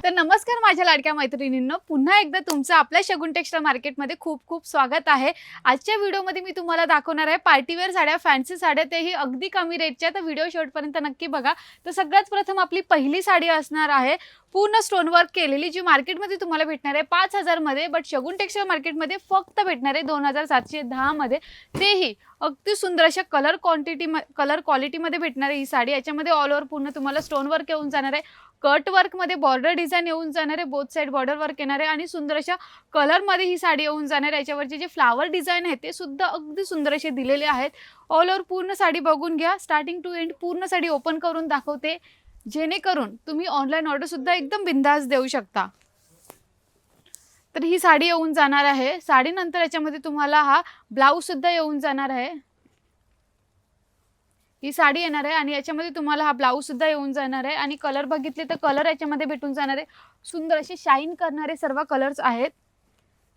तर नमस्कार माझ्या लाडक्या मैत्रिणींनो, पुन्हा एकदा तुमचं आपल्या शगुन टेक्सटाईल मार्केटमध्ये खूप खूप स्वागत आहे। आजच्या व्हिडिओमध्ये मी तुम्हाला दाखवणार आहे पार्टीवेअर साड्या, फॅन्सी साड्या, तेही अगदी कमी रेटच्या। तर व्हिडिओ शेवटपर्यंत नक्की बघा। तर सगळ्यात प्रथम आपली पहिली साडी असणार आहे पूर्ण स्टोन वर्क केलेली, जी मार्केटमध्ये तुम्हाला भेटणार आहे 5000 मध्ये, बट शगुन टेक्सटाईल मार्केटमध्ये फक्त भेटणार आहे 2710 मध्ये। तेही अगदी सुंदर अशा कलर क्वालिटीमध्ये भेटणार आहे ही साडी। याच्यामध्ये ऑल ओव्हर पूर्ण तुम्हाला स्टोन वर्क येऊन जाणार आहे, कट वर्क मध्ये बॉर्डर डिझाइन येऊन जाणार आहे, बोथ साइड बॉर्डर वर्क येणार आहे आणि सुंदर अशा कलर मध्ये ही साडी येऊन जाणार आहे। याच्यावरचे जे फ्लावर डिझाइन आहे ते सुद्धा अगदी सुंदर असे दिलेले आहेत। ऑल ओव्हर पूर्ण साडी बघून घ्या, स्टार्टिंग टू एंड पूर्ण साडी ओपन करून दाखवते, जेणेकरून तुम्ही ऑनलाइन ऑर्डर सुद्धा एकदम बिंदास देऊ शकता। तर ही साडी येऊन जाणार आहे। साडी नंतर याच्यामध्ये तुम्हाला हा ब्लाउज सुद्धा येऊन जाणार आहे। ही साडी येणार आहे आणि याच्यामध्ये तुम्हाला हा ब्लाउज सुद्धा येऊन जाणार आहे आणि कलर बघितले तर कलर याच्यामध्ये भेटून जाणार आहे। सुंदर असे शाईन करणारे सर्व कलर्स आहेत।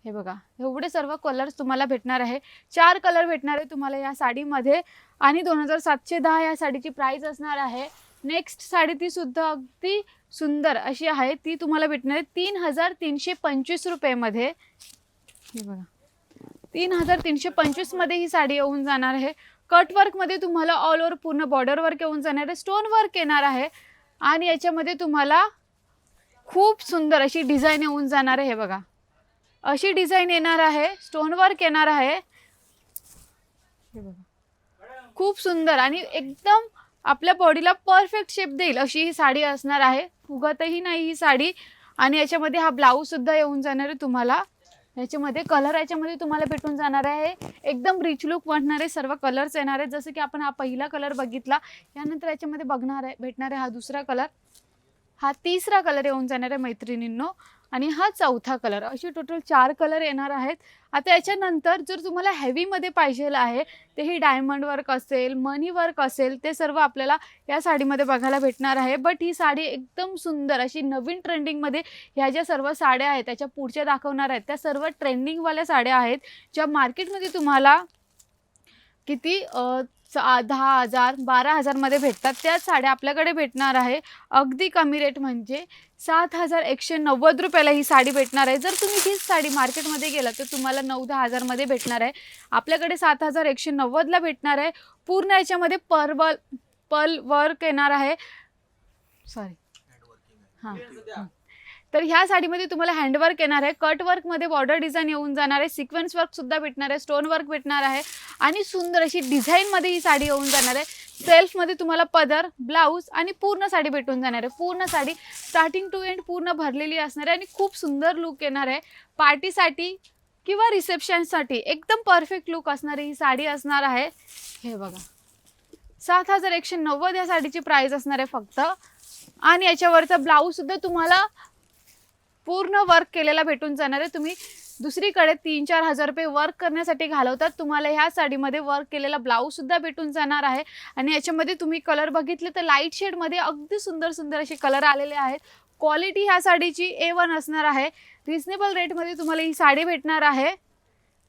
हे बघा, एवढे सर्व कलर्स तुम्हाला भेटणार आहे। 4 कलर भेटणार आहे तुम्हाला या साडीमध्ये आणि 2710 या साडीची प्राइस असणार आहे। नेक्स्ट साडी ती सुद्धा अगदी सुंदर अशी आहे, ती तुम्हाला भेटणार आहे 3325 रुपये मध्ये। हे बघा, 3325 मध्ये ही साडी येऊन जाणार आहे। कट वर्क मध्ये तुम्हाला ऑल ओव्हर पूर्ण बॉर्डर वर्क येऊन जाणार आहे, स्टोन वर्क येणार आहे आणि याच्यामध्ये तुम्हाला खूप सुंदर अशी डिझाइन येऊन जाणार आहे। हे बघा, अशी डिझाइन येणार आहे, स्टोन वर्क येणार आहे। हे बघा, खूप सुंदर आणि एकदम आपल्या बॉडीला परफेक्ट शेप देईल अशी ही साडी असणार आहे। फुगतही नाही ही साडी आणि याच्यामध्ये हा ब्लाउज सुद्धा येऊन जाणार आहे तुम्हाला। याच्यामध्ये कलर याच्यामध्ये तुम्हाला भेटून जाणार आहे, एकदम रिच लुक वाटणारे सर्व कलर्स येणार आहेत। जसं की आपण हा पहिला कलर बघितला, यानंतर याच्यामध्ये भेटणार आहे हा दुसरा कलर, हा तिसरा कलर येऊन जाणार आहे मैत्रिणींनो आणि हा चौथा कलर। अशी टोटल 4 कलर येणार आहेत। आता याच्यानंतर जर तुम्हाला हेवी मध्ये पाहिजे आहे, तेही डायमंड वर्क असेल, मनी वर्क असेल, ते सर्व आपल्याला या साडीमध्ये बघायला भेटणार आहे। बट ही साडी एकदम सुंदर अशी नवीन ट्रेंडिंग मध्ये, ह्या ज्या सर्व साड्या आहेत त्याच्या पुढच्या दाखवणार आहेत त्या सर्व ट्रेंडिंग वाल्या साड्या आहेत, ज्या मार्केटमध्ये तुम्हाला किती 10,000 12,000 मध्ये भेटतात। त्या साड्या आपल्याकडे भेटणार आहे अगदी कमी रेट, म्हणजे 7190 रुपयाला ही साडी भेटणार आहे। जर तुम्ही ही साडी मार्केटमध्ये गेला तर तुम्हाला 9-10 हजार मध्ये भेटणार आहे, आपल्याकडे 7190 ला भेटणार आहे। पूर्ण याच्यामध्ये पर्ल वर्क येणार आहे, सॉरी हां। तर ह्या साडीमध्ये तुम्हाला हँडवर्क येणार आहे, कट वर्क मध्ये बॉर्डर डिझाइन येऊन जाणार आहे, सिक्वेन्स वर्क सुद्धा भेटणार आहे, स्टोन वर्क भेटणार आहे आणि सुंदर अशी डिझाइन मध्ये ही साडी येऊन जाणार आहे। सेल्फ मध्ये तुम्हाला पदर, ब्लाउज आणि पूर्ण साडी भेटून जाणार आहे। पूर्ण साडी स्टार्टिंग टू एंड पूर्ण भरलेली असणार आहे आणि खूप सुंदर लुक येणार आहे। पार्टीसाठी किंवा रिसेप्शनसाठी एकदम परफेक्ट लुक असणारी ही साडी असणार आहे। हे बघा, 7190 या साडीची प्राइस असणार आहे फक्त आणि याच्यावरचा ब्लाउज सुद्धा तुम्हाला पूर्ण वर्क केलेला भेटून जाणार आहे। तुम्ही दुसरीकडे 3-4 हजार रुपये वर्क करण्यासाठी घालवतात, तुम्हाला ह्या साडीमध्ये वर्क केलेला ब्लाउज सुद्धा भेटून जाणार आहे आणि याच्यामध्ये तुम्ही कलर बघितले तर लाईट शेड मध्ये अगदी सुंदर सुंदर असे कलर आलेले आहेत। क्वालिटी ह्या साडीची A1 असणार आहे। रिजनेबल रेट मध्ये तुम्हाला ही साडी भेटणार आहे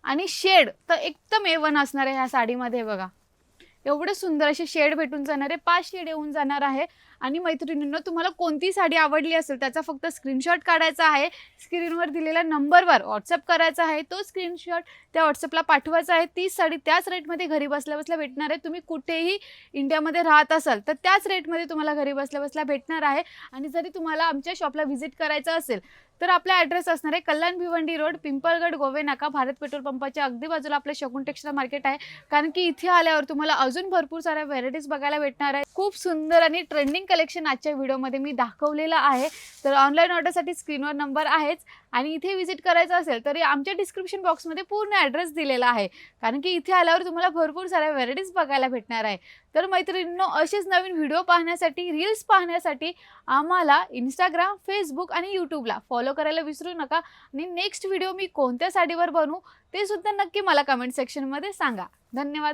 आणि शेड तर एकदम A1 असणार आहे ह्या साडीमध्ये। बघा, एवढे सुंदर असे शेड भेटून जाणार आहे, 5 शेड येऊन जाणार आहे। आणि मैत्रिणींनो, तुम्हाला कोणती साडी आवडली असेल त्याचा फक्त स्क्रीनशॉट काढायचा आहे, स्क्रीनवर दिलेल्या नंबरवर व्हॉट्सअप करायचा आहे, तो स्क्रीनशॉट त्या व्हॉट्सअपला पाठवायचा आहे। तीच साडी त्याच रेटमध्ये घरी बसल्या बसल्या भेटणार आहे। तुम्ही कुठेही इंडियामध्ये राहत असाल तर त्याच रेटमध्ये तुम्हाला घरी बसल्या बसल्या भेटणार आहे। आणि जरी तुम्हाला आमच्या शॉपला व्हिजिट करायचं असेल तर आपला ॲड्रेस असणार आहे कल्याण भिवंडी रोड, पिंपळगड, गोवे नाका, भारत पेट्रोल पंपाच्या अगदी बाजूला आपलं शगुन टेक्सटाईल मार्केट आहे। कारण की इथे आल्यावर तुम्हाला अजून भरपूर साऱ्या व्हेरायटीज बघायला भेटणार आहे। खूप सुंदर आणि ट्रेंडिंग कलेक्शन आजच्या व्हिडिओमध्ये मी दाखवलेलं आहे। तर ऑनलाईन ऑर्डरसाठी स्क्रीनवर नंबर आहेच आणि इथे व्हिजिट करायचं असेल तर आमच्या डिस्क्रिप्शन बॉक्समध्ये पूर्ण ॲड्रेस दिलेला आहे, कारण की इथे आल्यावर तुम्हाला भरपूर साऱ्या व्हेरायटीज बघायला भेटणार आहे। तर मैत्रिणींनो, असेच नवीन व्हिडिओ पाहण्यासाठी, रील्स पाहण्यासाठी आम्हाला इंस्टाग्राम, फेसबुक आणि यूट्यूबला फॉलो करायला विसरू नका। आणि नेक्स्ट व्हिडिओ मी कोणत्या साडीवर बनवू ते सुद्धा नक्की मला कमेंट सेक्शनमध्ये सांगा। धन्यवाद।